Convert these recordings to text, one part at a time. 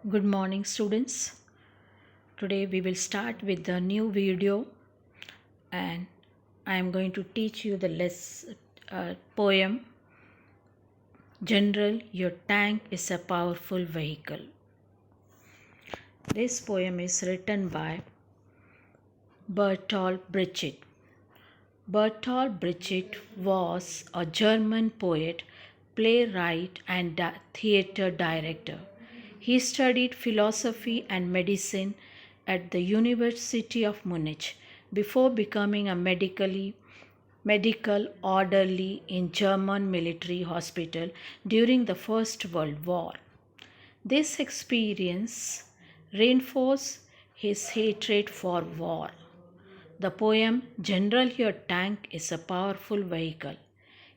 Good morning, students. Today we will start with the new video, and I am going to teach you the poem. General, your tank is a powerful vehicle. This poem is written by Bertolt Brecht. Bertolt Brecht was a German poet, playwright, and theater director. He studied philosophy and medicine at the University of Munich before becoming a medical orderly in German military hospital during the First World War. This experience reinforced his hatred for war. The poem General, Your Tank is a Powerful Vehicle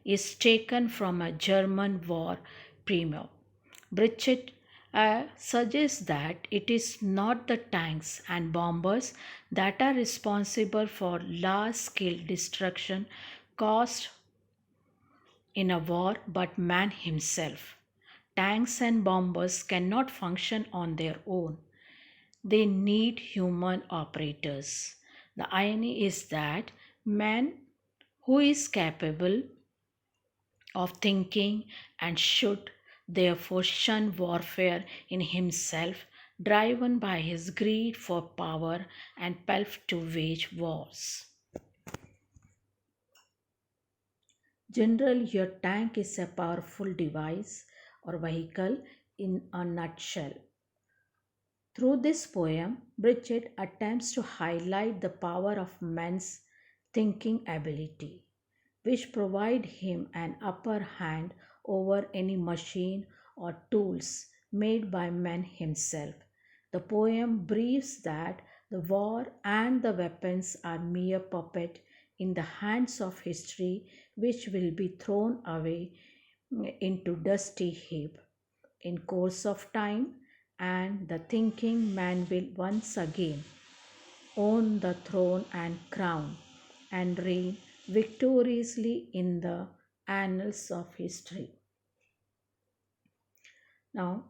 is taken from a German war premier. Brecht suggests that it is not the tanks and bombers that are responsible for large-scale destruction caused in a war, but man himself. Tanks and bombers cannot function on their own. They need human operators. The irony is that man who is capable of thinking and should therefore shun warfare in himself, driven by his greed for power and pelf to wage wars. General, your tank is a powerful device or vehicle in a nutshell. Through this poem, Bridget attempts to highlight the power of man's thinking ability, which provide him an upper hand over any machine or tools made by man himself. The poem briefs that the war and the weapons are mere puppet in the hands of history, which will be thrown away into dusty heap in course of time, and the thinking man will once again own the throne and crown and reign victoriously in the annals of history. Now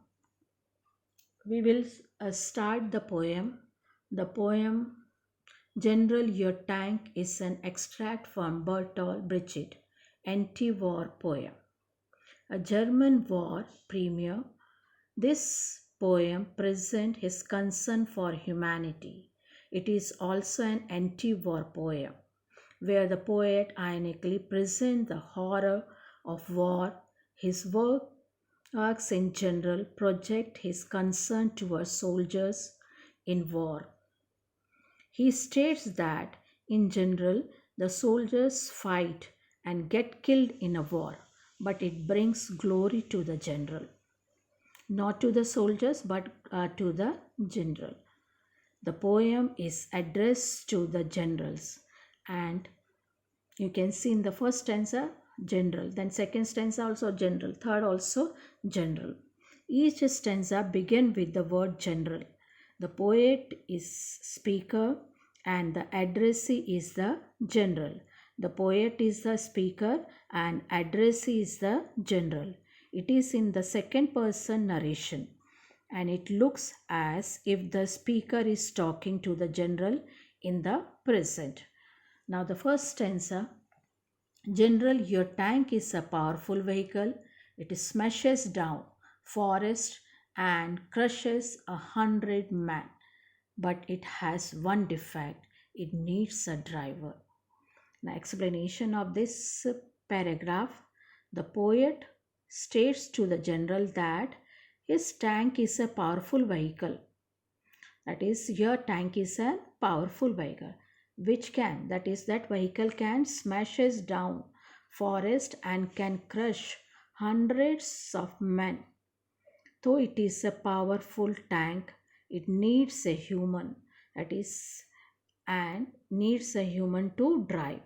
we will start the poem. The poem General, Your Tank is an extract from Bertolt Brecht anti-war poem. A German war premier, this poem presents his concern for humanity. It is also an anti-war poem, where the poet ironically presents the horror of war. His works in general project his concern towards soldiers in war. He states that in general the soldiers fight and get killed in a war, but it brings glory to the general, not to the soldiers but to the general. The poem is addressed to the generals, and you can see in the first stanza general, then second stanza also general, third also general. Each stanza begin with the word general. The poet is speaker and the addressee is the general. The poet is the speaker and addressee is the general. It is in the second person narration, and it looks as if the speaker is talking to the general in the present. Now the first stanza, General, your tank is a powerful vehicle. It smashes down forest and crushes 100 men. But it has one defect. It needs a driver. Now explanation of this paragraph. The poet states to the general that his tank is a powerful vehicle. That is, your tank is a powerful vehicle which can, that is, that vehicle can smashes down forest and can crush hundreds of men. Though it is a powerful tank, it needs a human, that is, and needs a human to drive.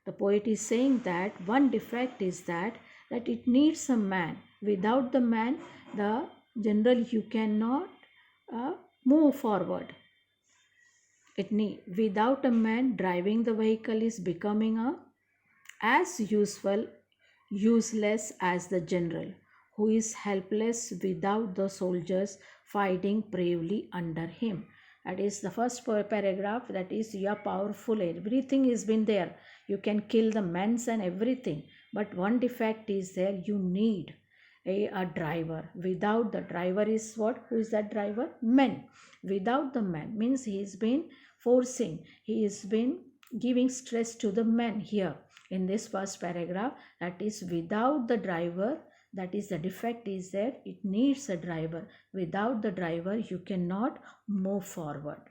The poet is saying that one defect is that it needs a man. Without the man, the general, you cannot move forward. Without a man, driving the vehicle is becoming as useless as the general who is helpless without the soldiers fighting bravely under him. That is the first paragraph. That is, you are powerful, everything is been there, you can kill the men and everything, but one defect is there, you need a driver. Without the driver is what? Who is that driver? Men. Without the men means he has been forcing, he has been giving stress to the men here in this first paragraph. That is, without the driver, that is the defect is there, it needs a driver. Without the driver you cannot move forward.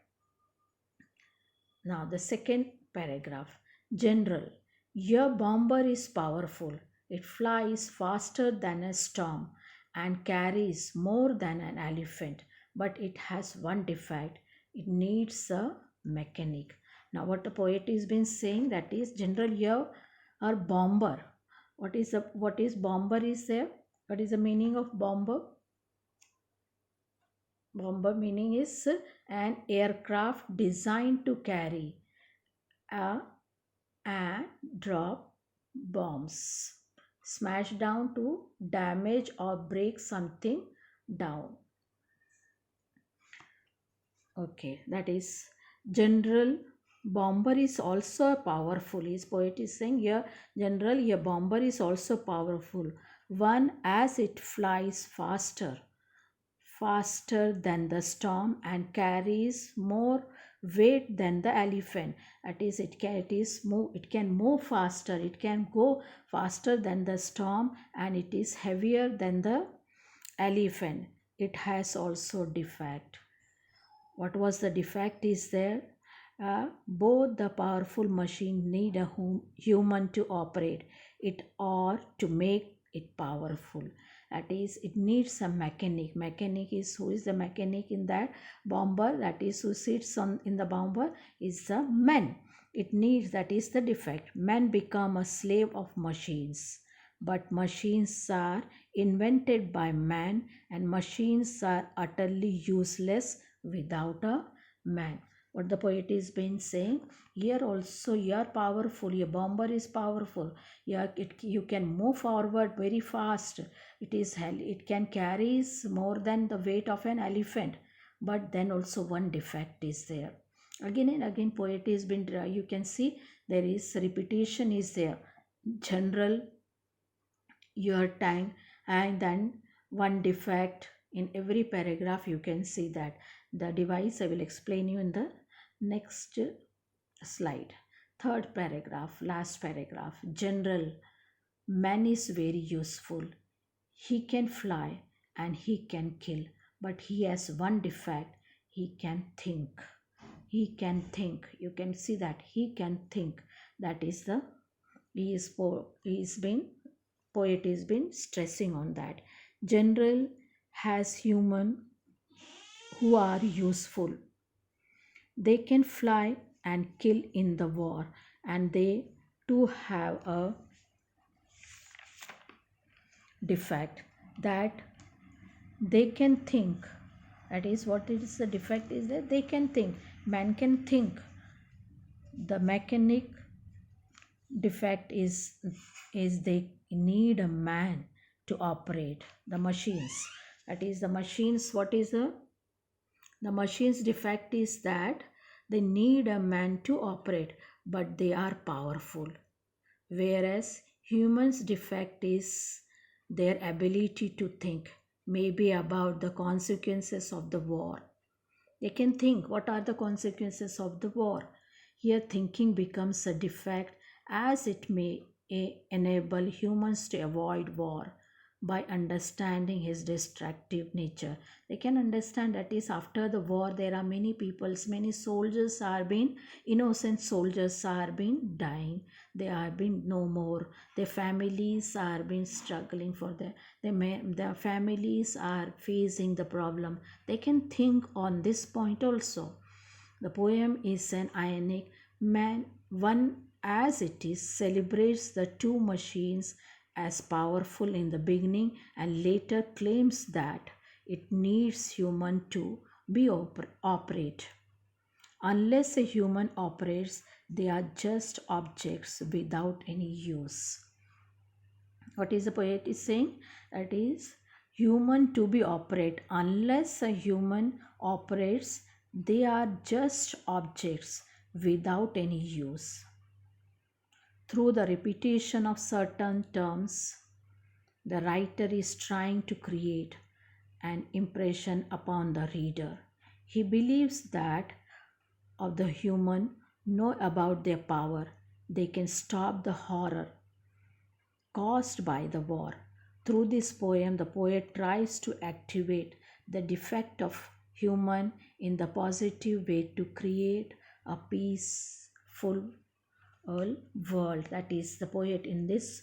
Now the second paragraph. General, your bomber is powerful. It flies faster than a storm and carries more than an elephant, but it has one defect. It needs a mechanic. Now what the poet has been saying, that is, General, your bomber. What is bomber is there? What is the meaning of bomber? Bomber meaning is an aircraft designed to carry a and drop bombs, smash down to damage or break something down. Okay, that is, General Bomber is also powerful. His poet is saying here, General, your bomber is also powerful. One, as it flies faster than the storm and carries more weight than the elephant. That is, it can move faster, it can go faster than the storm, and it is heavier than the elephant. It has also defect. What was the defect is there? Both the powerful machine need a human to operate it or to make it powerful. That is, it needs a mechanic. Mechanic is, who is the mechanic in that bomber? That is, who sits on in the bomber is the man. It needs, that is the defect. Men become a slave of machines, but machines are invented by man, and machines are utterly useless without a man. What the poet is been saying here also, you are powerful, your bomber is powerful, you can move forward very fast, it can carry more than the weight of an elephant, but then also one defect is there. Again and again poet is been, you can see there is repetition is there. General, your tank, and then one defect in every paragraph. You can see that the device I will explain you in the next slide. Third paragraph, last paragraph. General, man is very useful, he can fly and he can kill, but he has one defect, he can think. He can think, you can see that he can think. That is the, poet has been stressing on that. General has human who are useful, they can fly and kill in the war, and they too have a defect, that they can think. That is, what is the defect is that they can think. Man can think. The mechanic defect is they need a man to operate the machines. That is, the machines, what is the machine's defect is that they need a man to operate, but they are powerful. Whereas humans' defect is their ability to think, maybe about the consequences of the war. They can think what are the consequences of the war. Here thinking becomes a defect, as it may enable humans to avoid war by understanding his destructive nature. They can understand, that is, after the war there are many peoples, many soldiers are being, innocent soldiers are being dying, they are being no more, their families are being struggling for their families are facing the problem. They can think on this point also. The poem is an ironic man, one, as it is celebrates the two machines as powerful in the beginning and later claims that it needs human to be operate. Unless a human operates, they are just objects without any use. What is the poet is saying? That is human to be operate. Unless a human operates, they are just objects without any use. Through the repetition of certain terms, the writer is trying to create an impression upon the reader. He believes that of the human know about their power. They can stop the horror caused by the war. Through this poem, the poet tries to activate the defect of human in the positive way to create a peaceful world. That is the poet. In this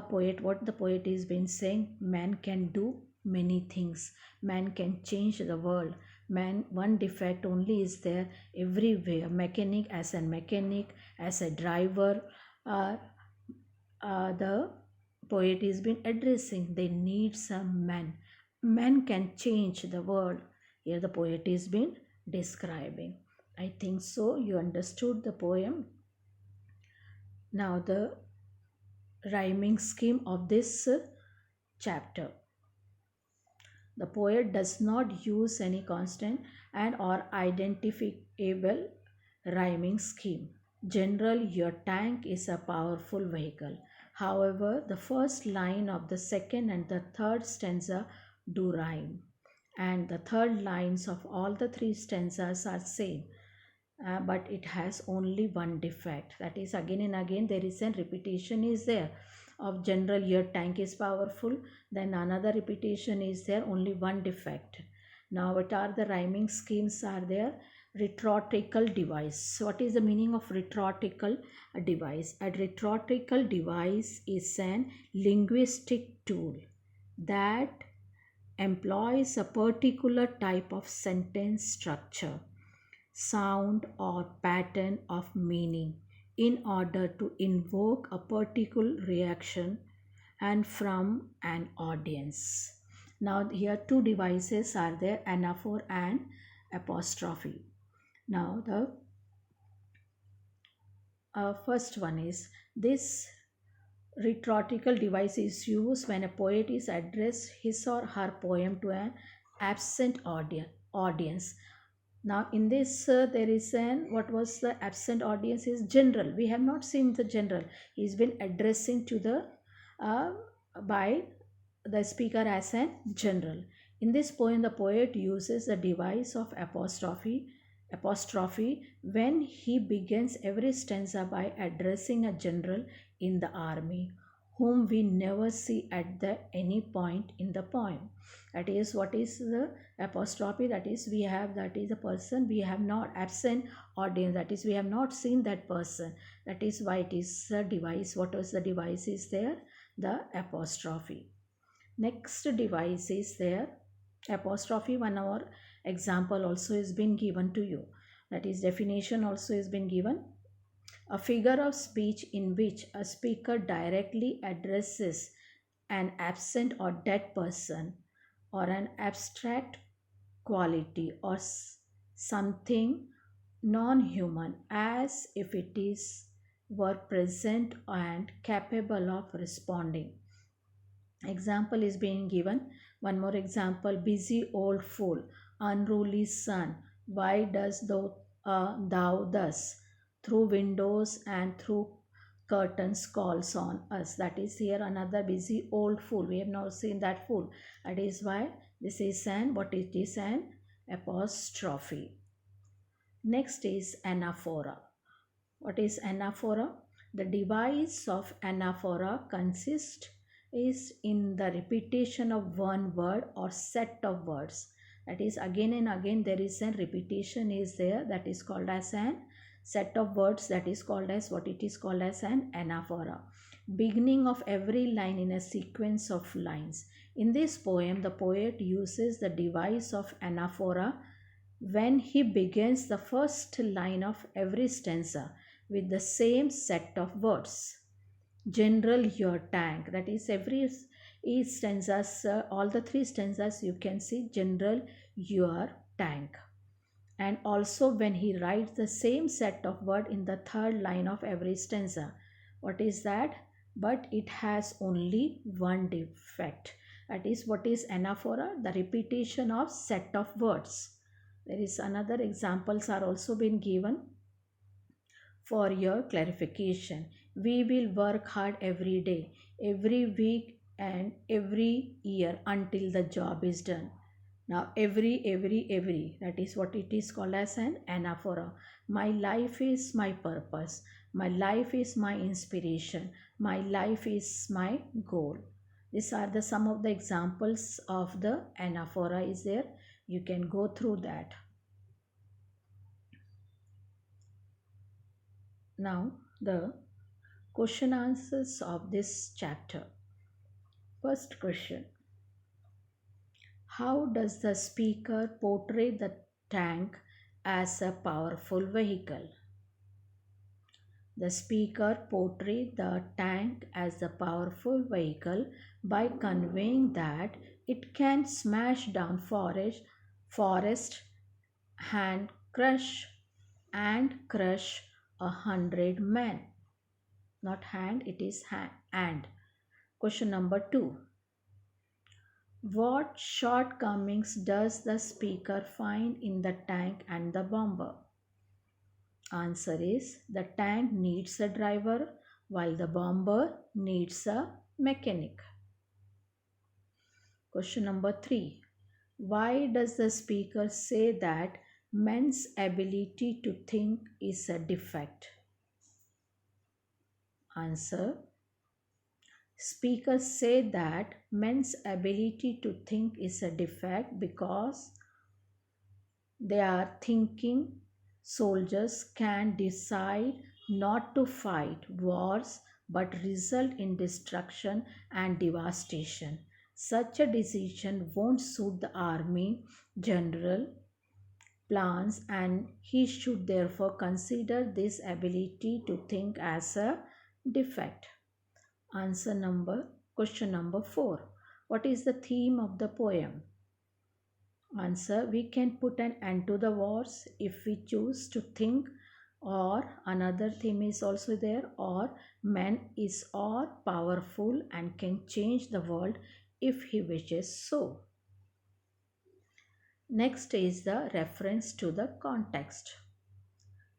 poet, what the poet is been saying, man can do many things, man can change the world. Man, one defect only is there everywhere. Mechanic, as a mechanic, as a driver, uh, the poet is been addressing, they need some man. Man can change the world. Here the poet is been describing. I think so you understood the poem. Now the rhyming scheme of this chapter. The poet does not use any constant and or identifiable rhyming scheme. General, your tank is a powerful vehicle. However, the first line of the second and the third stanza do rhyme, and the third lines of all the three stanzas are same. But it has only one defect, that is again and again there is a repetition is there of general, your tank is powerful, then another repetition is there, only one defect. Now what are the rhyming schemes are there? Rhetorical device. What is the meaning of rhetorical device? A rhetorical device is an linguistic tool that employs a particular type of sentence structure, sound, or pattern of meaning in order to invoke a particular reaction and from an audience. Now here two devices are there, anaphor and apostrophe. Now the first one is this rhetorical device is used when a poet is address his or her poem to an absent audience. Now in this there is an, what was the absent audience is general. We have not seen the general. He's been addressing to the uh, by the speaker as a general. In this poem, the poet uses the device of apostrophe when he begins every stanza by addressing a general in the army whom we never see at the any point in the poem. That is, what is the apostrophe? That is, we have, that is the person we have not, absent audience, that is we have not seen that person. That is why it is a device. What was the device is there? The apostrophe. Next device is there apostrophe. One hour example also is been given to you, that is definition also is been given. A figure of speech in which a speaker directly addresses an absent or dead person or an abstract quality or something non-human as if it is were present and capable of responding. Example is being given. One more example: busy old fool, unruly son, why does thou thus? Through windows and through curtains calls on us. That is here another busy old fool. We have now seen that fool. That is why this is an, what it is, an apostrophe. Next is anaphora. What is anaphora? The device of anaphora consists is in the repetition of one word or set of words. That is, again and again there is a repetition is there, that is called as an set of words, that is called as, what it is called as an anaphora. Beginning of every line in a sequence of lines. In this poem, the poet uses the device of anaphora when he begins the first line of every stanza with the same set of words. General, your tank. That is every each stanzas, all the three stanzas you can see general, your tank. And also when he writes the same set of word in the third line of every stanza. What is that? but it has only one defect. That is, what is anaphora? The repetition of set of words. There is another examples are also been given for your clarification. We will work hard every day, every week, and every year until the job is done. Now, every, that is what it is called as an anaphora. My life is my purpose. My life is my inspiration. My life is my goal. These are the some of the examples of the anaphora is there. You can go through that. Now, the question answers of this chapter. First question: how does the speaker portray the tank as a powerful vehicle? The speaker portrays the tank as a powerful vehicle by conveying that it can smash down forest and crush 100 men. Not hand, it is hand. And question number 2: what shortcomings does the speaker find in the tank and the bomber? Answer is, the tank needs a driver while the bomber needs a mechanic. Question number 3: why does the speaker say that men's ability to think is a defect? Answer: speakers say that men's ability to think is a defect because they are thinking soldiers can decide not to fight wars but result in destruction and devastation. Such a decision won't suit the army general plans, and he should therefore consider this ability to think as a defect. Question number 4: what is the theme of the poem? Answer: we can put an end to the wars if we choose to think, or another theme is also there, or man is all powerful and can change the world if he wishes so. Next is the reference to the context.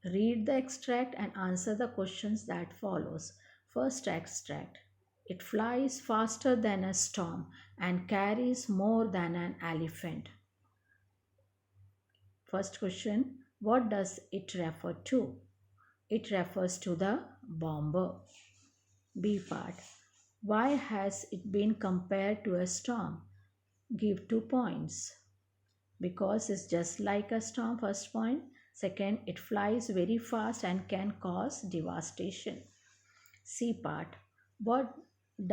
Read the extract and answer the questions that follows. First extract: it flies faster than a storm and carries more than an elephant. First question: what does it refer to? It refers to the bomber. B part: why has it been compared to a storm? Give 2 points. Because it's just like a storm, first point. Second, it flies very fast and can cause devastation. C part: what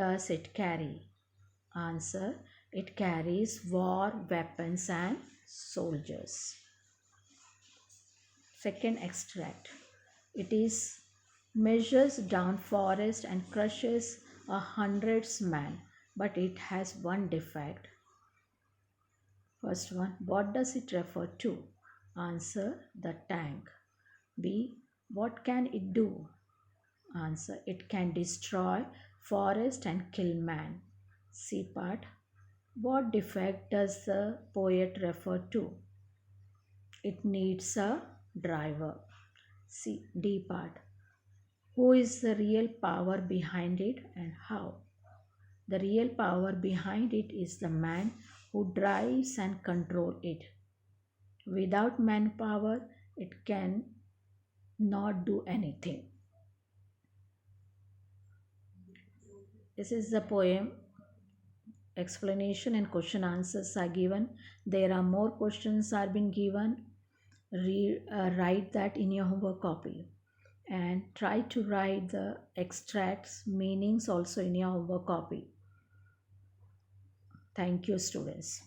does it carry? Answer: it carries war, weapons and soldiers. Second extract: it is measures down forest and crushes 100 men, but it has one defect. First one: what does it refer to? Answer: the tank. B: what can it do? Answer: it can destroy forest and kill man. C part: what defect does the poet refer to? It needs a driver. D part: who is the real power behind it and how? The real power behind it is the man who drives and controls it. Without manpower, it can not do anything. This is the poem. Explanation and question answers are given. There are more questions are being given. Write that in your homework copy and try to write the extracts meanings also in your homework copy. Thank you, students.